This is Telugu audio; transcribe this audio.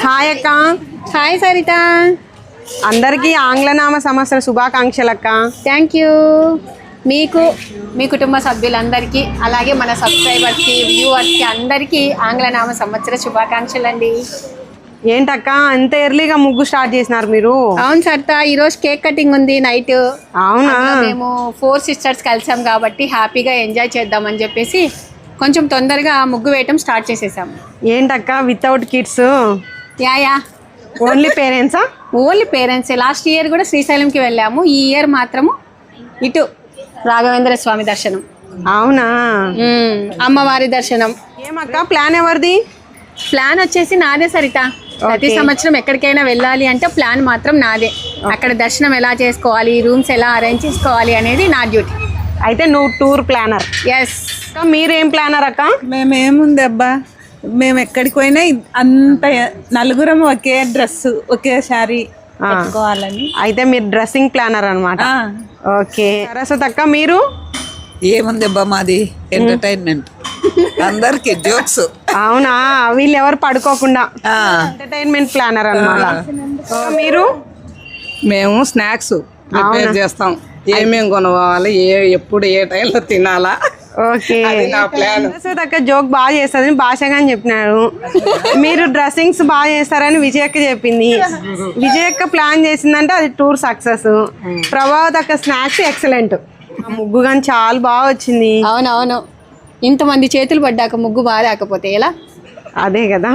హాయ్ అక్క. హాయ్ సరిత. అందరికీ ఆంగ్లనామ సంవత్సర శుభాకాంక్షలు అక్క. Thank you. మీకు మీ కుటుంబ సభ్యులందరికీ అలాగే మన సబ్స్క్రైబర్స్కి వ్యూవర్స్కి అందరికీ ఆంగ్లనామ సంవత్సర శుభాకాంక్షలు అండి. ఏంటక్క అంత ఎర్లీగా ముగ్గు స్టార్ట్ చేసినారు మీరు? అవును సరిత, ఈరోజు కేక్ కటింగ్ ఉంది నైట్. అవునా? మేము 4 సిస్టర్స్ కలిసాం కాబట్టి హ్యాపీగా ఎంజాయ్ చేద్దామని చెప్పేసి కొంచెం తొందరగా ముగ్గు వేయటం స్టార్ట్ చేసేసాం. ఏంటక్క వితౌట్ కిడ్స్? యా ఓన్లీ పేరెంట్సా? Only parents. లాస్ట్ ఇయర్ కూడా శ్రీశైలంకి వెళ్ళాము, ఈ ఇయర్ మాత్రము ఇటు రాఘవేంద్ర స్వామి దర్శనం. అవునా? అమ్మవారి దర్శనం. ఏమక్క ప్లాన్ ఎవరిది? ప్లాన్ వచ్చేసి నాదే సరిత. ప్రతి సంవత్సరం ఎక్కడికైనా వెళ్ళాలి అంటే ప్లాన్ మాత్రం నాదే. అక్కడ దర్శనం ఎలా చేసుకోవాలి, రూమ్స్ ఎలా అరేంజ్ చేసుకోవాలి అనేది నా డ్యూటీ. అయితే నువ్వు టూర్ ప్లానర్. ఎస్. మీరేం ప్లానర్ అక్క? మేమేముంది అబ్బా, మేము ఎక్కడికి పోయినా అంత నలుగురం ఒకే డ్రెస్ ఒకే శారీ పెట్టుకోవాలని. అయితే మీరు డ్రెస్సింగ్ ప్లానర్ అనమాట. ఓకే. సరస్వతి అక్క మీరు? ఏముంది అబ్బా మాది ఎంటర్టైన్మెంట్, అందరికి జోక్స్. అవునా? వీళ్ళు ఎవరు పడుకోకుండా ఎంటర్టైన్మెంట్ ప్లానర్ అనమాట. మీరు? మేము స్నాక్స్ ప్రిపేర్ చేస్తాం, ఏమేమి కొనవాలి, ఎప్పుడు ఏ టైంలో తినాలా. ఓకే. అది నా ప్లాన్. సరస్వతి అక్క జోక్ బాగా చేస్తుందని భాషగా అని చెప్పినారు. మీరు డ్రెస్సింగ్స్ బాగా చేస్తారని విజయక్క చెప్పింది. విజయక్క ప్లాన్ చేసిందంటే అది టూర్ సక్సెస్. ప్రభావత్ అక్క స్నాక్స్ ఎక్సలెంట్. ముగ్గు కానీ చాలా బాగా వచ్చింది. అవునవును, ఇంతమంది చేతులు పడ్డాక ముగ్గు బాగా రాకపోతే ఎలా? అదే కదా.